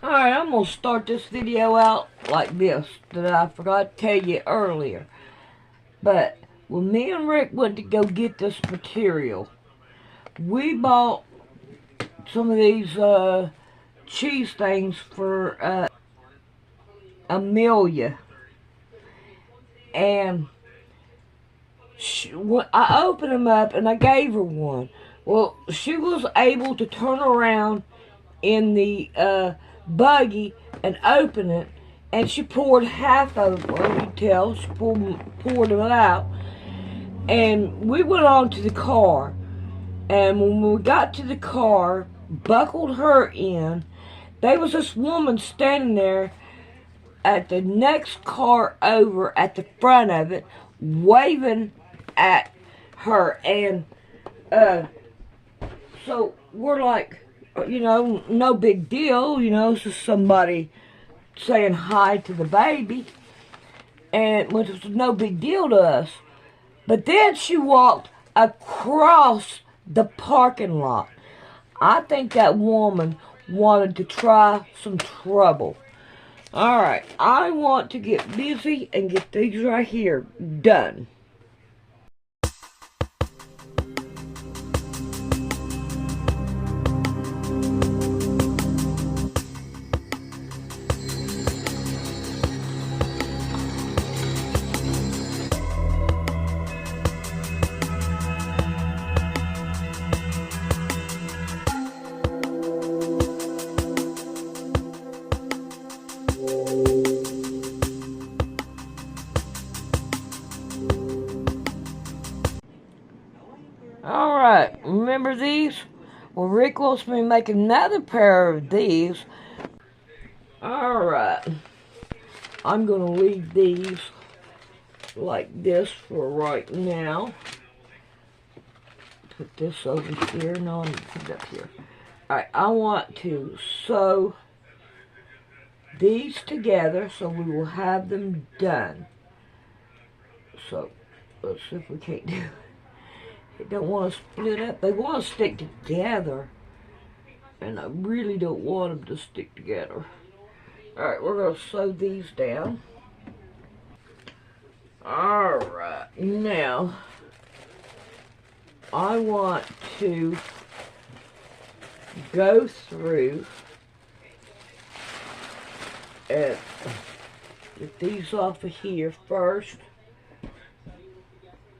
Alright, I'm going to start this video out like this, that I forgot to tell you earlier. But when me and Rick went to go get this material, we bought some of these cheese things for Amelia. And I opened them up and I gave her one. Well, she was able to turn around in the buggy and open it, and she poured half of them. Well, you can tell she poured them out. And we went on to the car, and when we got to the car, buckled her in, there was this woman standing there at the next car over at the front of it, waving at her. And so we're like, you know, no big deal, you know, it's just somebody saying hi to the baby, and which was no big deal to us. But then she walked across the parking lot. I think that woman wanted to try some trouble. Alright, I want to get busy and get these right here done. Alright, remember these? Well, Rick wants me to make another pair of these. Alright, I'm going to leave these like this for right now. Put this over here. No, I need to put it up here. Alright, I want to sew these together so we will have them done. So, let's see if we can't do it. They don't want to split up. They want to stick together. And I really don't want them to stick together. Alright, we're going to sew these down. Alright, now I want to go through and get these off of here first.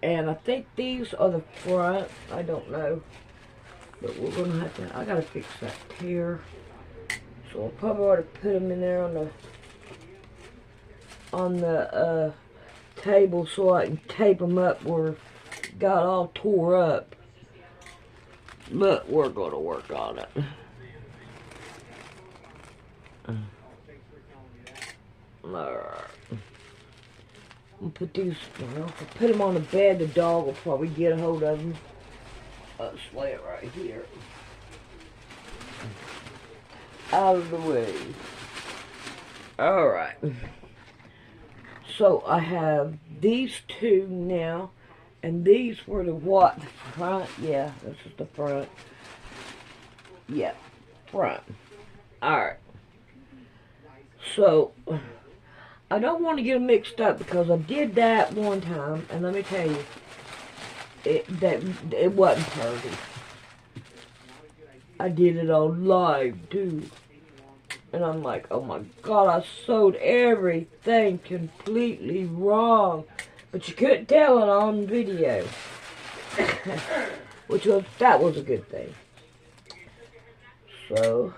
And I think these are the front. I don't know. But we're going to have to, I got to fix that tear. So I'll probably ought to put them in there on the table so I can tape them up where it got all tore up. But we're going to work on it. Alright. I'll put these, well, if I put them on the bed, the dog will probably get a hold of them. Let's lay it right here. Out of the way. Alright. So I have these two now. And these were the what? The front? Yeah, this is the front. Yeah, front. Alright. So I don't want to get them mixed up because I did that one time, and let me tell you, it wasn't pretty. I did it on live too, and I'm like, oh my God, I sewed everything completely wrong, but you couldn't tell it on video, that was a good thing. So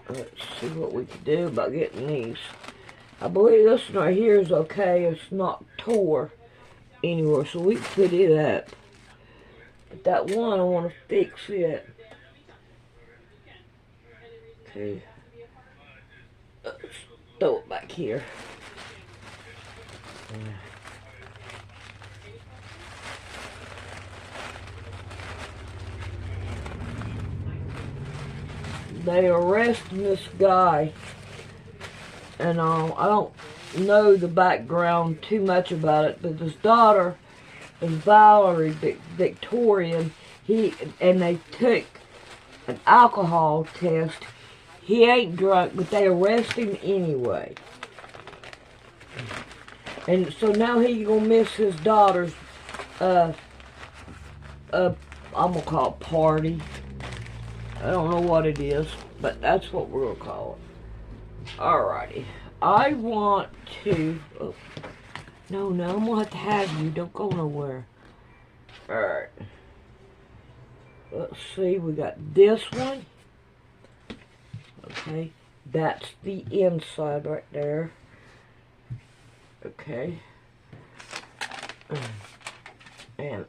let's see what we can do about getting these. I believe this one right here is okay. It's not tore anywhere, so we can put it up. But that one, I want to fix it. Okay. Let's throw it back here. They arrested this guy, and I don't know the background too much about it, but his daughter is Valerie Victorian. And they took an alcohol test. He ain't drunk, but they arrest him anyway. And so now he gonna miss his daughter's, I'm gonna call it party. I don't know what it is, but that's what we're gonna call it. Alrighty. I want to, oh, no, I'm gonna have you. Don't go nowhere. Alright. Let's see, we got this one. Okay, that's the inside right there. Okay. And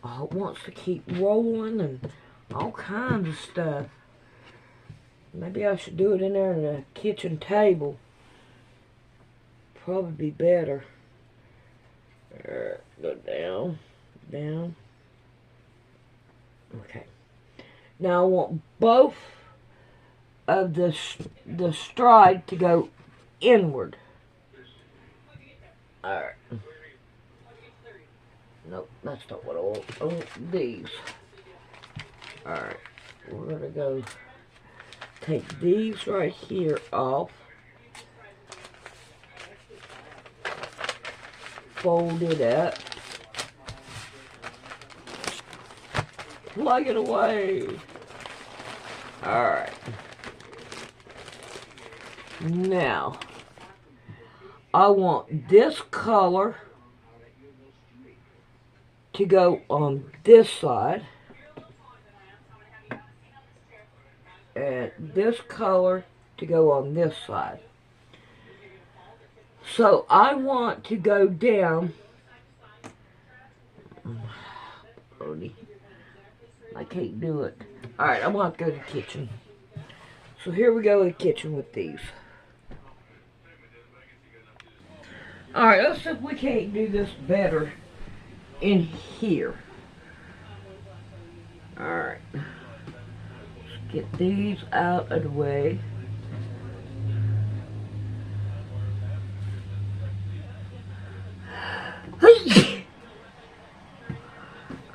it wants to keep rolling and all kinds of stuff. Maybe I should do it in there in the kitchen table. Probably be better. Go down, down. Okay. Now I want both of the stride to go inward. Alright. Nope, that's not what I want. I want these. Alright. We're gonna go take these right here off. Fold it up. Plug it away. Alright. Now, I want this color to go on this side. And this color to go on this side. So I want to go down. I can't do it. Alright, I'm going to go to the kitchen. So here we go to the kitchen with these. Alright, let's see if we can't do this better in here. Alright. Let's get these out of the way.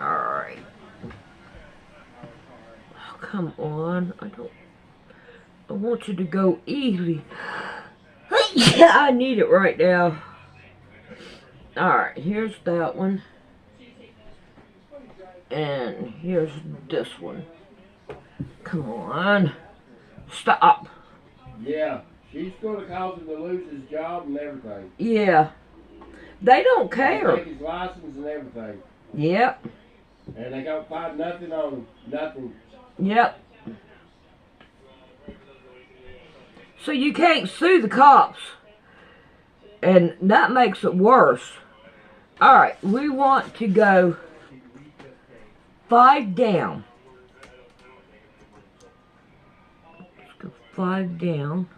Alright. Oh, come on. I want you to go easy. I need it right now. Alright, here's that one. And here's this one. Come on. Stop. Yeah, she's going to cause him to lose his job and everything. Yeah. They don't care. Take his license and everything. Yep. And they don't find nothing on him. Nothing. Yep. So you can't sue the cops. And that makes it worse. Alright, we want to go 5 down. Let's go 5 down.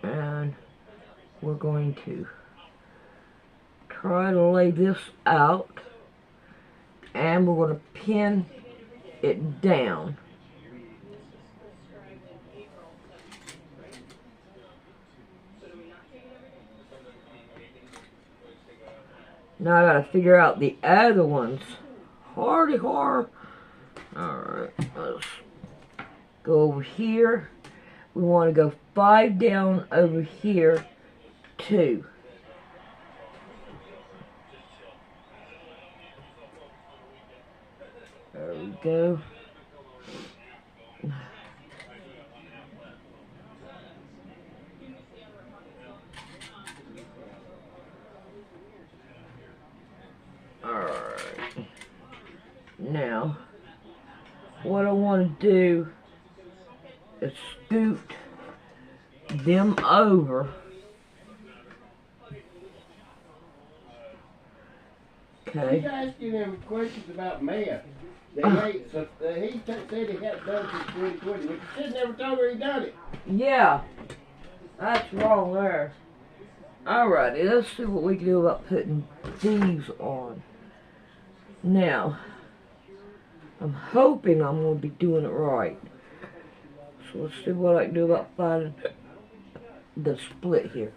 And we're going to try to lay this out. And we're going to pin it down. Now I gotta figure out the other ones. Hardy har. Alright, let's go over here. We want to go 5 down over here, 2. There we go. Alright. Now, what I want to do is scoot them over. Okay. He's asking him questions about meth. He said he hadn't done it since 2020, but he said never told her he done it. Yeah, that's wrong there. Alrighty, let's see what we can do about putting these on. Now, I'm hoping I'm going to be doing it right. So let's see what I can do about finding the split here.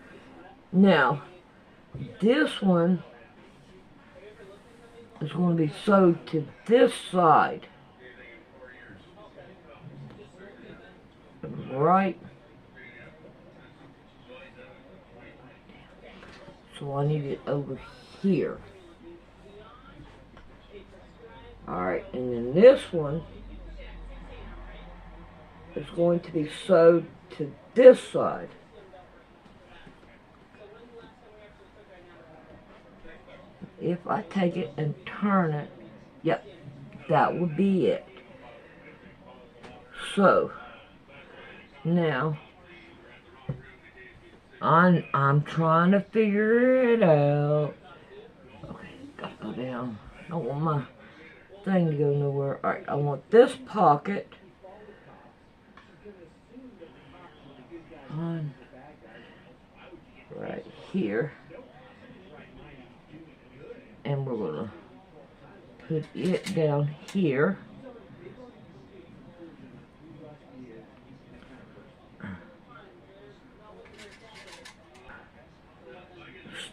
Now, this one is going to be sewed to this side. right. So I need it over here. Alright, and then this one is going to be sewed to this side. If I take it and turn it, yep, that would be it. So, now, I'm trying to figure it out. Okay, gotta go down. I don't want my thing to go nowhere. Alright, I want this pocket on right here. And we're gonna put it down here.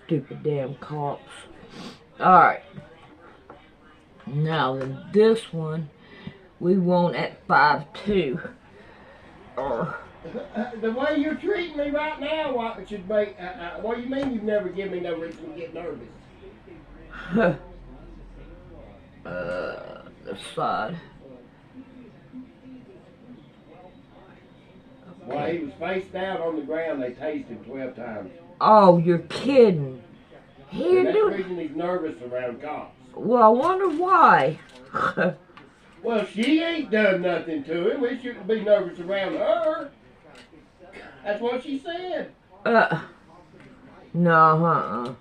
Stupid damn cops. Alright. Now then this one we want at 5'2". The way you're treating me right now, what should make? What do you mean you've never given me no reason to get nervous? This side. Okay. While he was face down on the ground, they tased him 12 times. Oh, you're kidding. And that's the reason he's nervous around cops. Well, I wonder why. Well, she ain't done nothing to him. We shouldn't be nervous around her. That's what she said. No,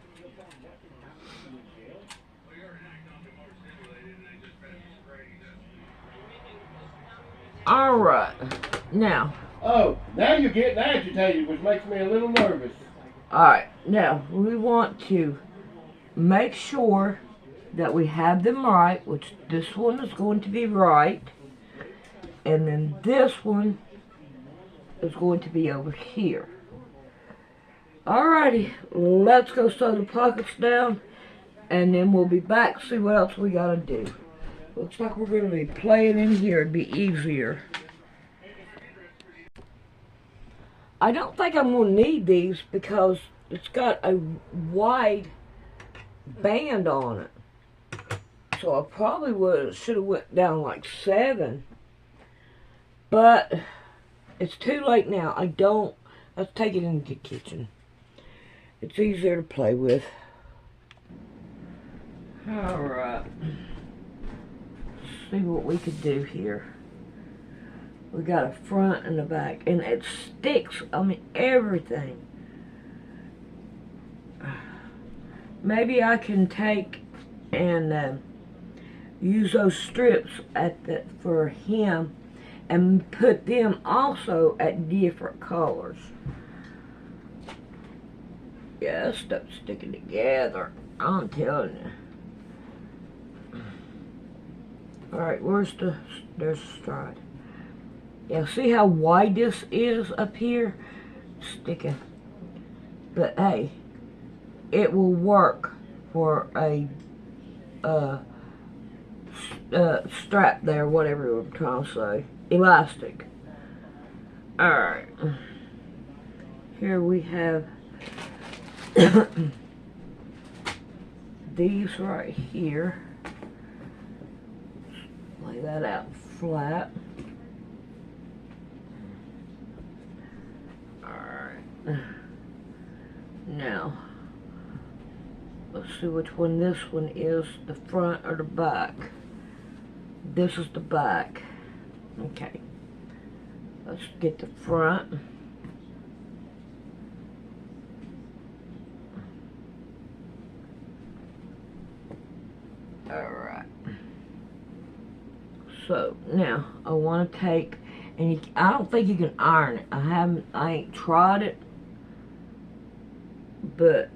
Alright. Now. Oh, now you're getting agitated, which makes me a little nervous. Alright, now we want to make sure that we have them right, which this one is going to be right, and then this one is going to be over here. Alrighty, let's go sew the pockets down, and then we'll be back, see what else we gotta do. Looks like we're going to be playing in here, it'd be easier. I don't think I'm going to need these because it's got a wide band on it. So I probably should have went down like 7. But it's too late now. Let's take it into the kitchen. It's easier to play with. Alright. See what we could do here. We got a front and a back, and it sticks, I mean, everything. Maybe I can take and use those strips for him and put them also at different colors. Yeah, that stuff's sticking together, I'm telling you. Alright, there's the stride. Yeah, see how wide this is up here? Sticking. But hey, it will work for a strap there, whatever I'm trying to say. Elastic. Alright. Here we have these right here. Lay that out flat. Now, let's see which one this one is, the front or the back. This is the back. Okay. Let's get the front. Alright. So, now, I want to take, and I don't think you can iron it. I ain't tried it. But,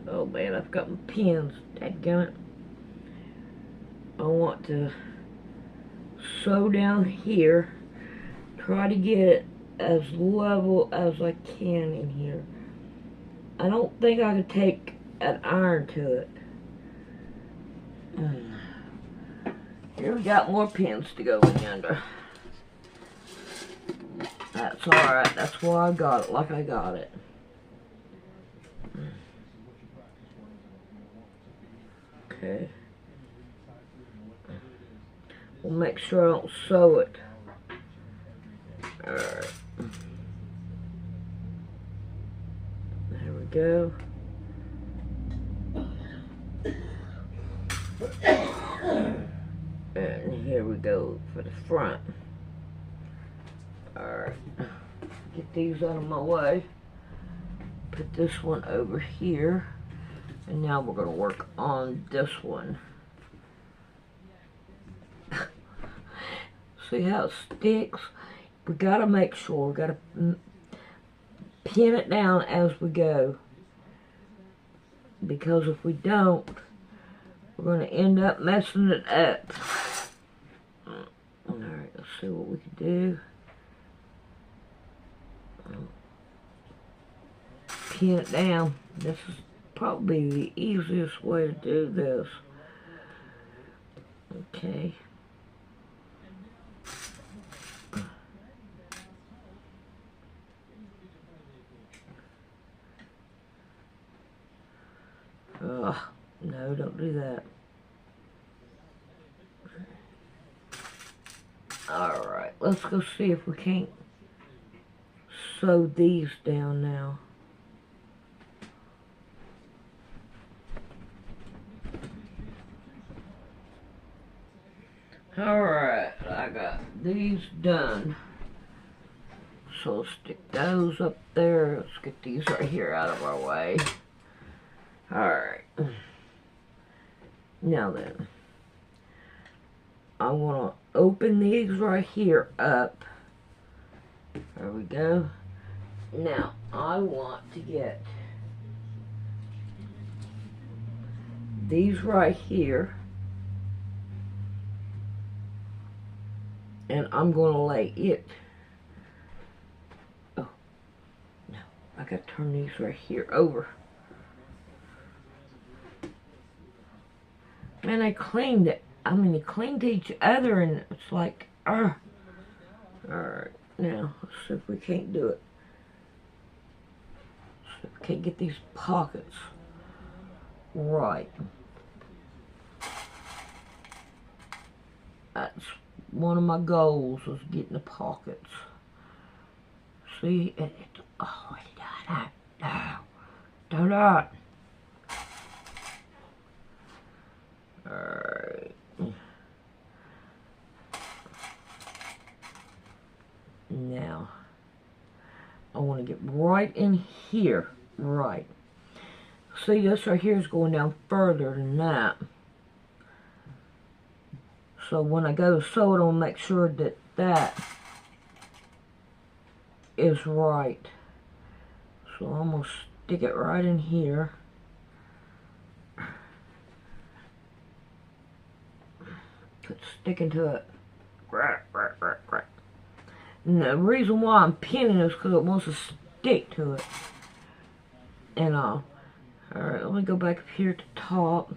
oh man, I've got my pins. Dadgummit. I want to sew down here. Try to get it as level as I can in here. I don't think I can take an iron to it. Here we got more pins to go in under. That's It's alright. That's why I got it like I got it. Okay. We'll make sure I don't sew it. Alright. There we go. And here we go for the front. Alright. Get these out of my way. Put this one over here. And now we're going to work on this one. See how it sticks? We got to make sure. We got to pin it down as we go. Because if we don't, we're going to end up messing it up. Alright, let's see what we can do. Pin it down. This is probably the easiest way to do this. Okay. No, don't do that. Alright, let's go see if we can't sew these down now. Alright, I got these done. So let's stick those up there. Let's get these right here out of our way. Alright. Now then, I want to open these right here up. There we go. Now, I want to get these right here. And I'm going to lay it. Oh, no. I got to turn these right here over. Man, they cleaned it. I mean, they cleaned each other, and it's like, Alright, now, let's see if we can't do it. Let's see if we can't get these pockets right. That's one of my goals, was getting the pockets. See, oh, no, do not. Alright. Now, I want to get right in here. Right. See, this right here is going down further than that. So when I go to sew it, I'll make sure that that is right. So I'm going to stick it right in here. It's sticking to it. And the reason why I'm pinning is because it wants to stick to it. And alright, let me go back up here at the top.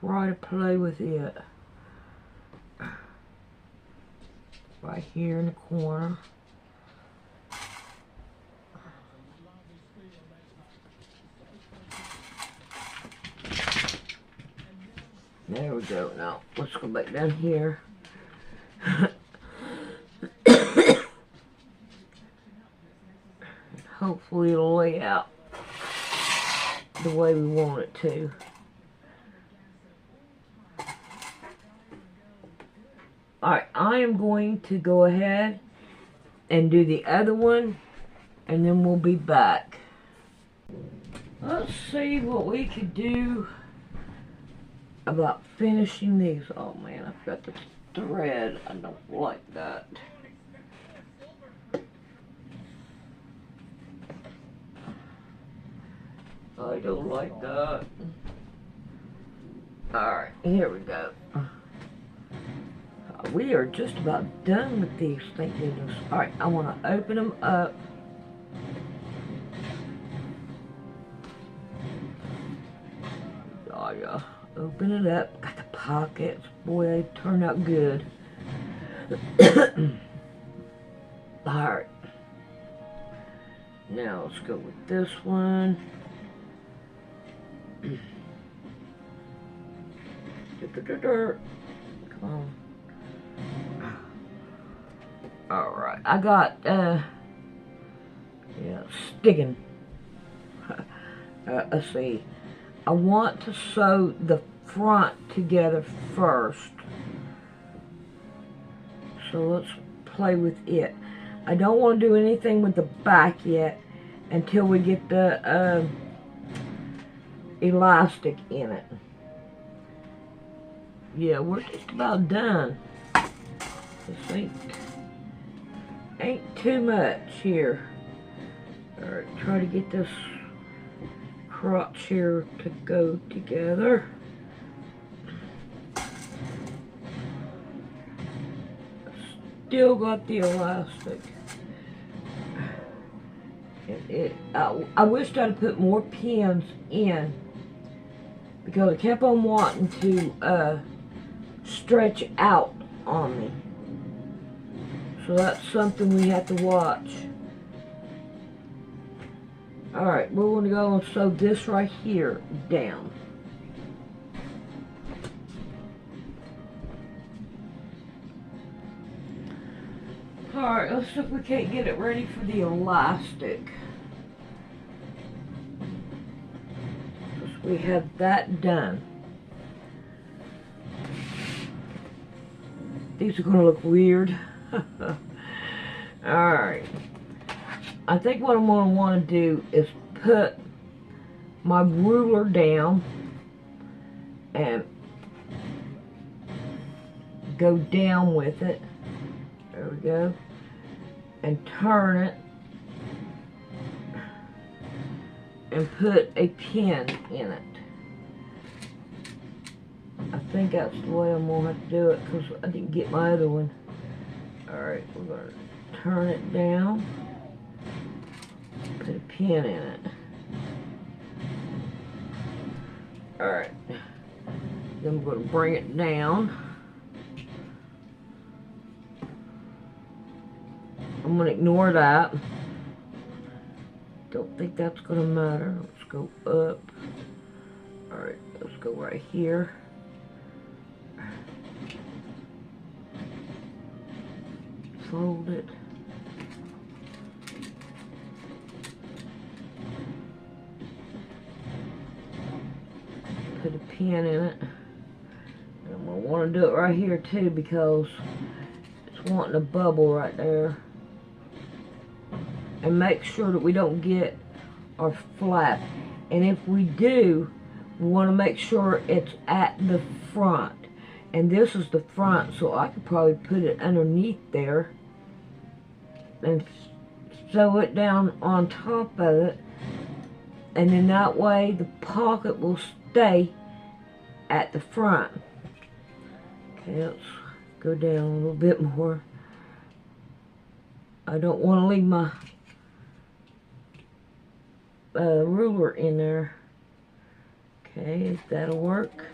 Try to play with it. Right here in the corner. There we go. Now, let's go back down here. Hopefully it'll lay out the way we want it to. Alright, I am going to go ahead and do the other one, and then we'll be back. Let's see what we could do about finishing these. Oh man, I've got the thread. I don't like that. I don't like that. Alright, here we go. We are just about done with these, thank goodness. Alright, I want to open them up. Oh yeah, open it up. Got the pockets. Boy, they turned out good. Alright. Now let's go with this one. Come on. Alright, I got, yeah, sticking. Let's see. I want to sew the front together first. So let's play with it. I don't want to do anything with the back yet until we get the elastic in it. Yeah, we're just about done. This ain't too much here. Alright, try to get this crotch here to go together. Still got the elastic. I wished I'd put more pins in because it kept on wanting to stretch out on me. So that's something we have to watch. Alright, we're going to go and sew this right here down. Alright, let's see if we can't get it ready for the elastic. We have that done. These are going to look weird. Alright. I think what I'm going to want to do is put my ruler down and go down with it. There we go. And turn it and put a pin in it. I think that's the way I'm going to have to do it because I didn't get my other one. Alright, we're going to turn it down, put a pin in it. Alright, then we're going to bring it down. I'm going to ignore that. Don't think that's going to matter. Let's go up. Alright, let's go right here. Fold it. Put a pin in it. And I'm going to want to do it right here too because it's wanting a bubble right there. And make sure that we don't get our flap. And if we do, we want to make sure it's at the front. And this is the front, so I could probably put it underneath there and sew it down on top of it. And then that way the pocket will stay at the front. Okay, let's go down a little bit more. I don't want to leave my ruler in there. Okay, that'll work.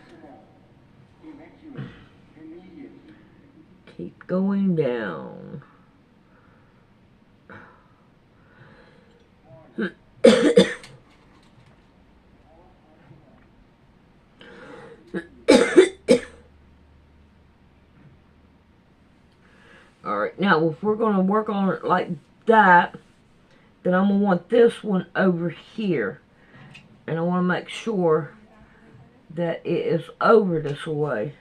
Keep going down. Alright, now if we're going to work on it like that, then I'm going to want this one over here. And I want to make sure that it is over this way.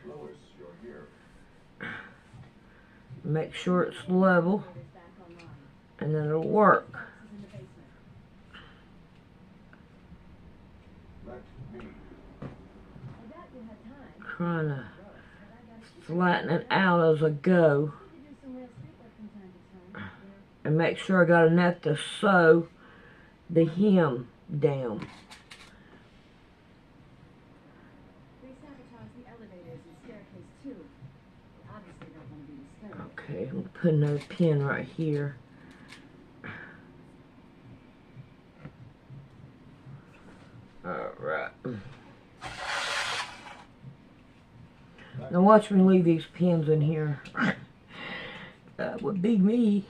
Make sure it's level, and then it'll work. Trying to flatten it out as I go. And make sure I got enough to sew the hem down. Okay, I'm gonna put another pin right here. Alright. Now watch me leave these pins in here. That would be me.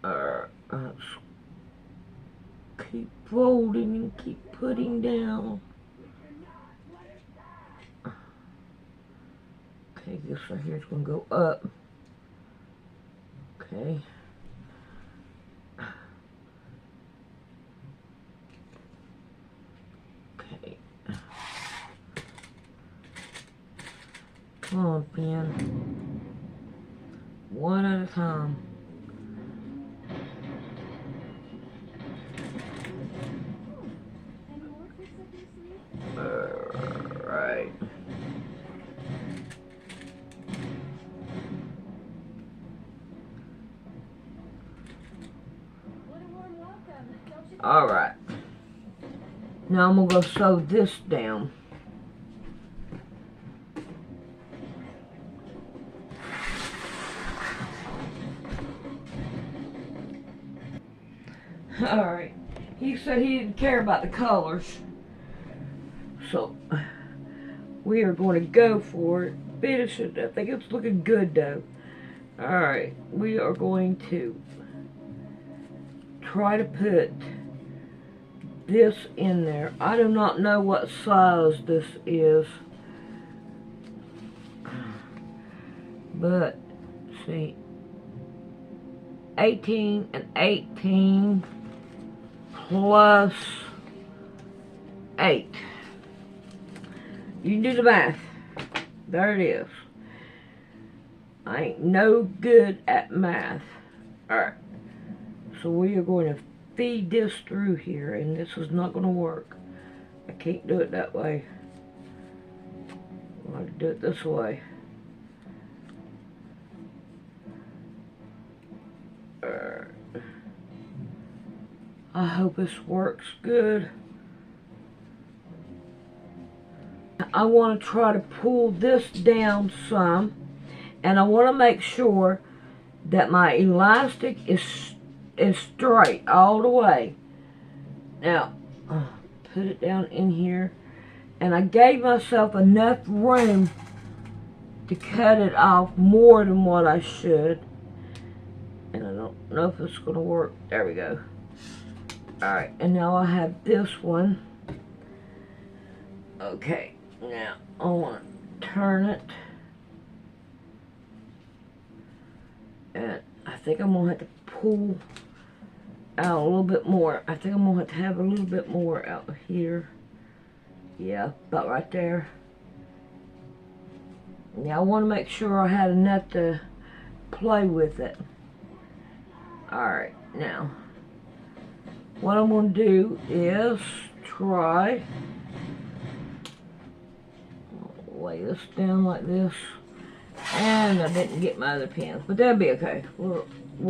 Let's keep folding and keep putting down. Okay, this right here is going to go up. Okay. Okay. Come on, pen. One at a time. Alright. Alright. Now I'm going to go sew this down. Alright. He said he didn't care about the colors. So, we are going to go for it. Finish it. I think it's looking good though. Alright. We are going to try to put this in there. I do not know what size this is. But, see. 18 and 18 plus 8. You can do the math. There it is. I ain't no good at math. Alright. So we are going to feed this through here, and this is not going to work. I can't do it that way. I'm going to do it this way. I hope this works good. I want to try to pull this down some, and I want to make sure that my elastic is straight all the way. Now, put it down in here, and I gave myself enough room to cut it off more than what I should. And I don't know if it's going to work. There we go. Alright, and now I have this one. Okay, now I want to turn it. And I think I'm going to have to pull out a little bit more. I think I'm going to have a little bit more out here. Yeah, about right there. Now I want to make sure I had enough to play with it. Alright, now what I'm going to do is try lay this down like this. And I didn't get my other pins, but that'll be okay. We're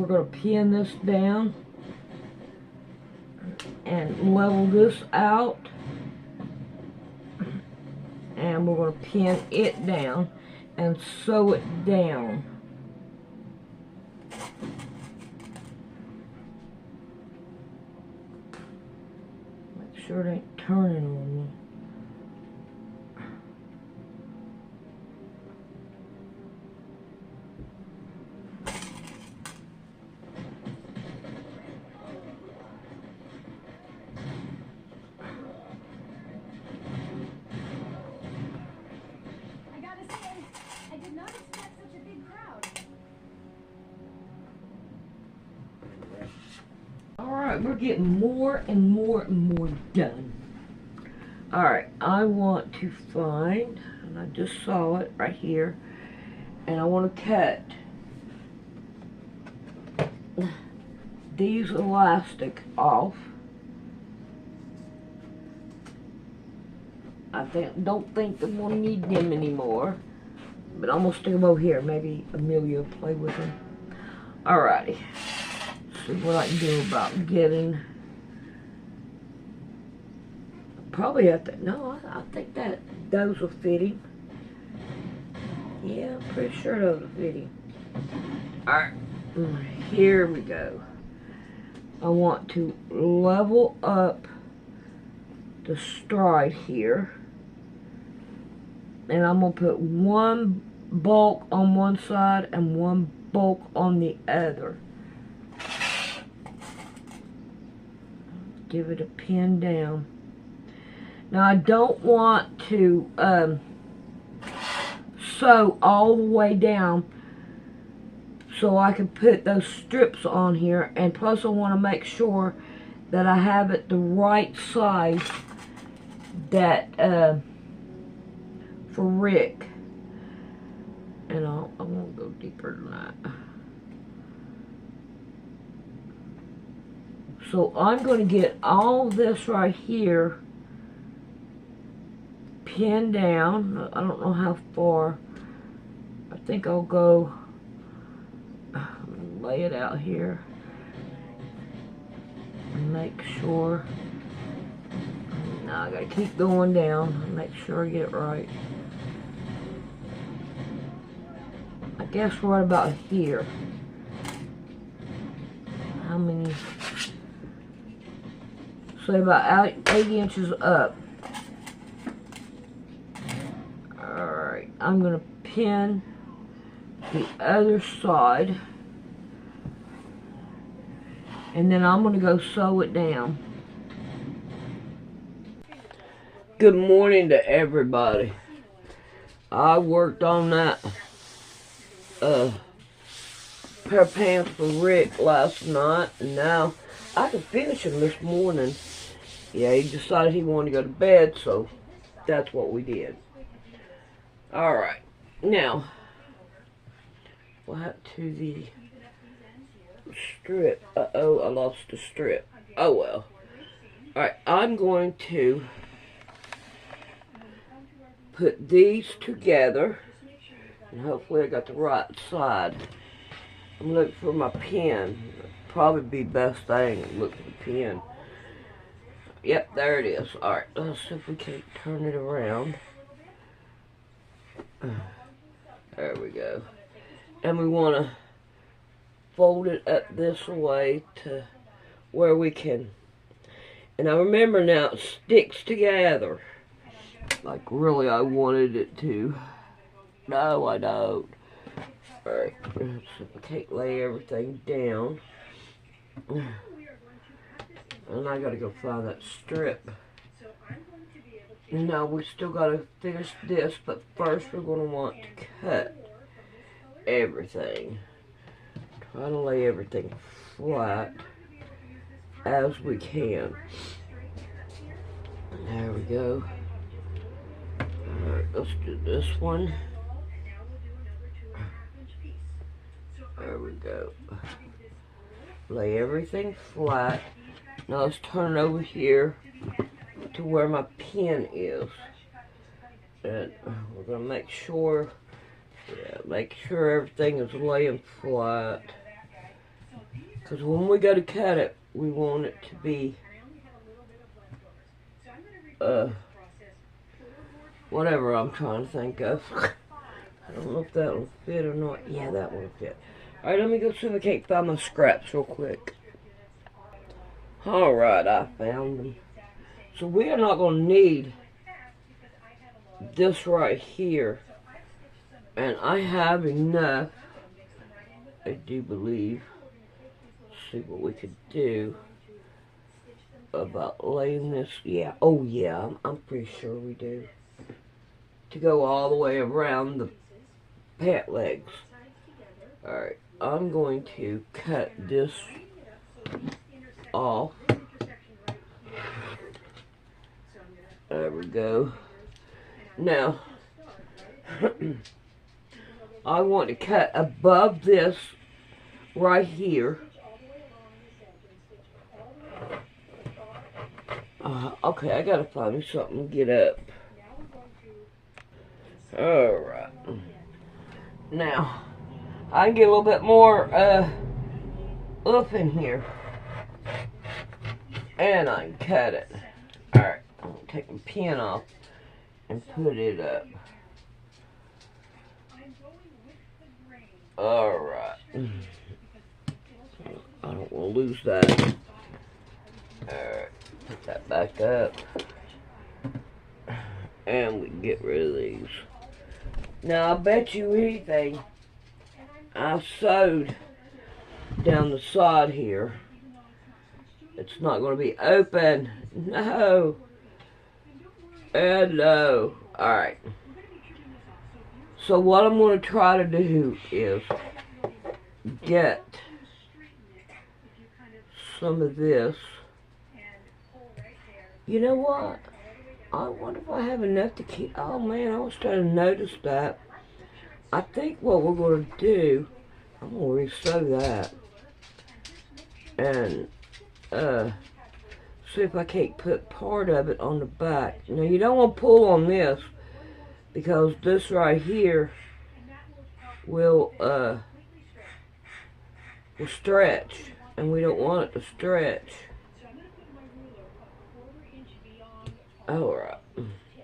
going to pin this down and level this out. And we're going to pin it down and sew it down. Make sure it ain't turning on me. Alright, we're getting more and more and more done. Alright, I want to find, and I just saw it right here, and I want to cut these elastic off. Don't think I'm going to need them anymore, but I'm going to stick them over here. Maybe Amelia will play with them. Alrighty. See what I can do about getting. Probably have to. No, I think that those will fit him. Yeah, I'm pretty sure those will fit him. Alright, here we go. I want to level up the stride here. And I'm going to put one bulk on one side and one bulk on the other. Give it a pin down. Now I don't want to sew all the way down so I can put those strips on here, and plus I want to make sure that I have it the right size that for Rick. And I won't go deeper than that. So I'm going to get all this right here pinned down. I don't know how far. I think I'll go lay it out here and make sure. Now I gotta keep going down and make sure I get it right. I guess right about here. How many? So about 8 inches up. Alright, I'm gonna pin the other side, and then I'm going to go sew it down. Good morning to everybody. I worked on that pair of pants for Rick last night, and now I can finish them this morning. Yeah, he decided he wanted to go to bed, so that's what we did. Alright, now what to the strip. Uh-oh, I lost the strip. Oh well. Alright, I'm going to put these together, and hopefully I got the right side. I'm looking for my pen. Probably be best thing to look for the pen. Yep, there it is. Alright, let's see if we can turn it around. There we go. And we want to fold it up this way to where we can. And I remember now it sticks together. Like really I wanted it to. No, I don't. Alright, so I can't lay everything down. And I gotta go find that strip. No, we still gotta finish this, but first we're gonna want to cut everything. Try to lay everything flat as we can. There we go. Alright, let's do this one. There we go. Lay everything flat. Now let's turn it over here to where my pen is. And we're going to make sure everything is laying flat. Because when we go to cut it, we want it to be whatever I'm trying to think of. I don't know if that will fit or not. Yeah, that one will fit. Alright, let me go see if I can't find my scraps real quick. Alright, I found them. So we are not going to need this right here. And I have enough, I do believe. Let's see what we could do about laying this. Yeah, oh yeah, I'm pretty sure we do. To go all the way around the pant legs. Alright, I'm going to cut this off. There we go. Now, I want to cut above this right here. Okay, I gotta find me something to get up. Alright. Now, I can get a little bit more up in here. And I can cut it. Alright, I'm going to take my pen off and put it up. Alright. I don't want to lose that. Alright, put that back up. And we can get rid of these. Now, I bet you anything, I sewed down the side here. It's not going to be open. No. And no. Alright. So what I'm going to try to do is get some of this. You know what? I wonder if I have enough to keep. Oh man, I was trying to notice that. I think what we're going to do, I'm going to re-sew that. And see if I can't put part of it on the back. Now you don't want to pull on this, because this right here will stretch, and we don't want it to stretch. Alright,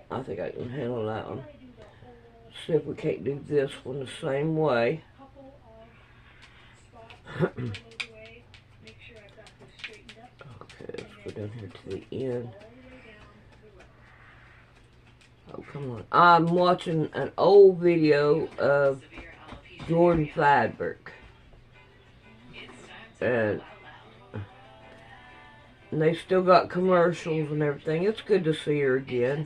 I think I can handle that one. See if we can't do this one the same way. Okay, let's go down here to the end. Oh, come on. I'm watching an old video of Jordan Fabric. And they still got commercials and everything. It's good to see her again.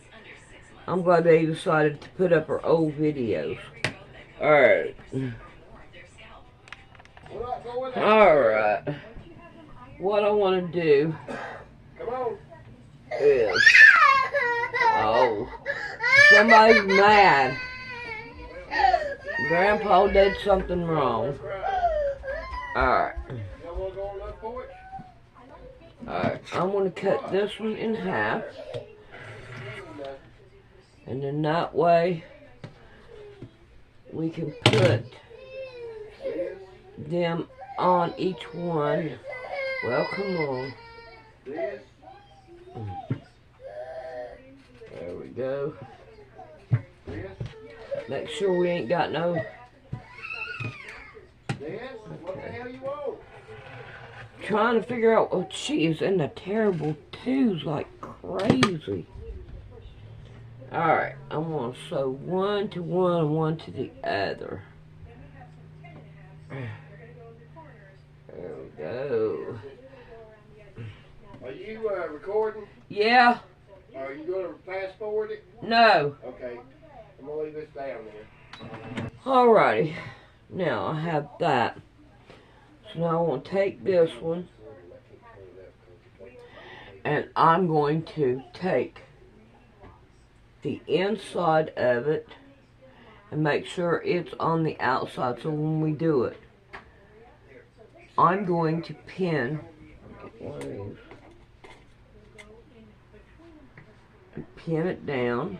I'm glad they decided to put up her old videos. Alright. Alright. What I want to do is... Oh. Somebody's mad. Grandpa did something wrong. Alright. Alright, I'm going to cut this one in half. And then that way we can put them on each one. Well, come on. There we go. Make sure we ain't got no... Okay. Trying to figure out, oh, she is in the terrible twos like crazy. Alright, I'm going to sew one to one and one to the other. There we go. Are you recording? Yeah. Are you going to fast forward it? No. Okay. I'm going to leave this down there. Alrighty. Now I have that. So now I want to take this one. And I'm going to take the inside of it and make sure it's on the outside, so when we do it, I'm going to pin it down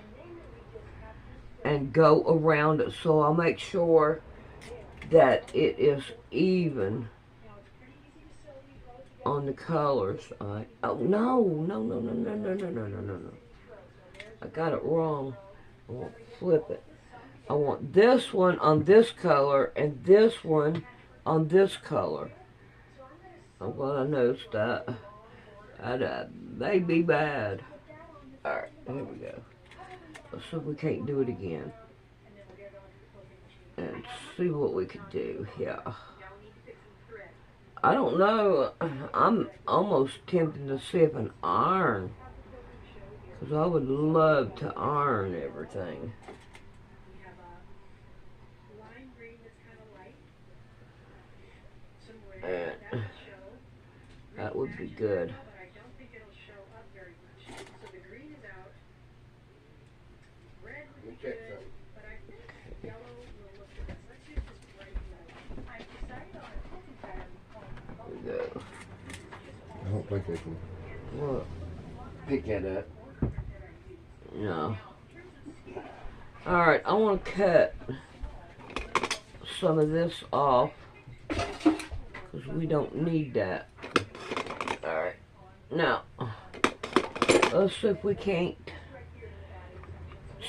and go around it, so I'll make sure that it is even on the colors. Oh no. I got it wrong. I want to flip it. I want this one on this color and this one on this color. I'm glad I noticed that. That may be bad. Alright, here we go. Let's see if we can't do it again. And see what we could do. Yeah. I don't know. I'm almost tempted to see if an iron. Because I would love to iron everything. And that would be good. Check There we go. I don't think they can What? pick that up. No. Alright, I want to cut some of this off because we don't need that. Alright. Now, let's see if we can't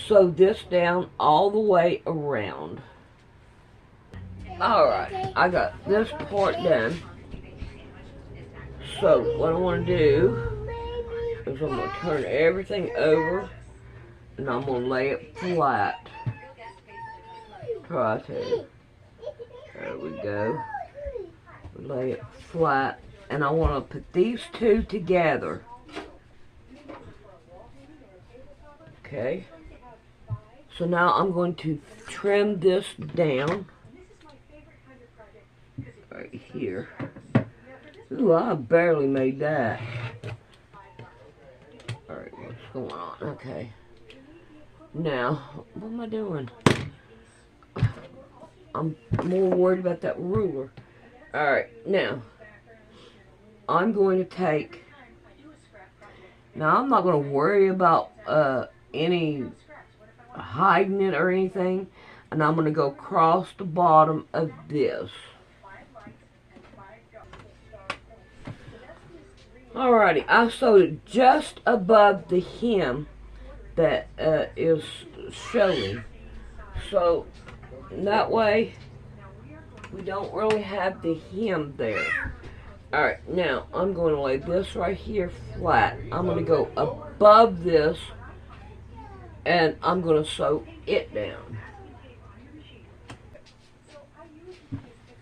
sew this down all the way around. Alright, I got this part done. So, what I want to do is I'm going to turn everything over and I'm going to lay it flat. Try to. There we go. Lay it flat. And I want to put these two together. Okay. So now I'm going to trim this down. Right here. Ooh, I barely made that. Alright, what's going on? Okay. Now, what am I doing? I'm more worried about that ruler. Alright, now, I'm going to take... Now, I'm not going to worry about any hiding it or anything. And I'm going to go across the bottom of this. Alrighty, I sewed it just above the hem that is showing. So, that way, we don't really have the hem there. Alright, now, I'm going to lay this right here flat. I'm going to go above this, and I'm going to sew it down.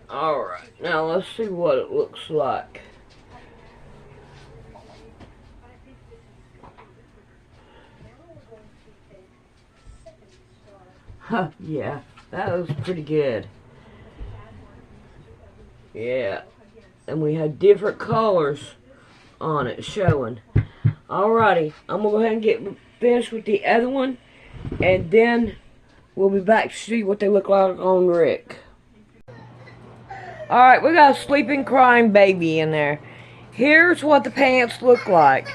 Alright, now let's see what it looks like. Huh, yeah, that was pretty good. Yeah, and we had different colors on it showing. Alrighty, I'm going to go ahead and get finished with the other one, and then we'll be back to see what they look like on Rick. Alright, we got a sleeping, crying baby in there. Here's what the pants look like.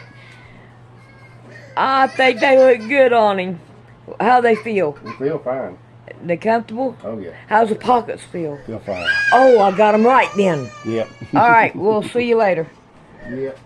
I think they look good on him. How they feel? You feel fine. They comfortable? Oh, yeah. How's the pockets feel? Feel fine. Oh, I got them right then. Yep. Alright, we'll see you later. Yep.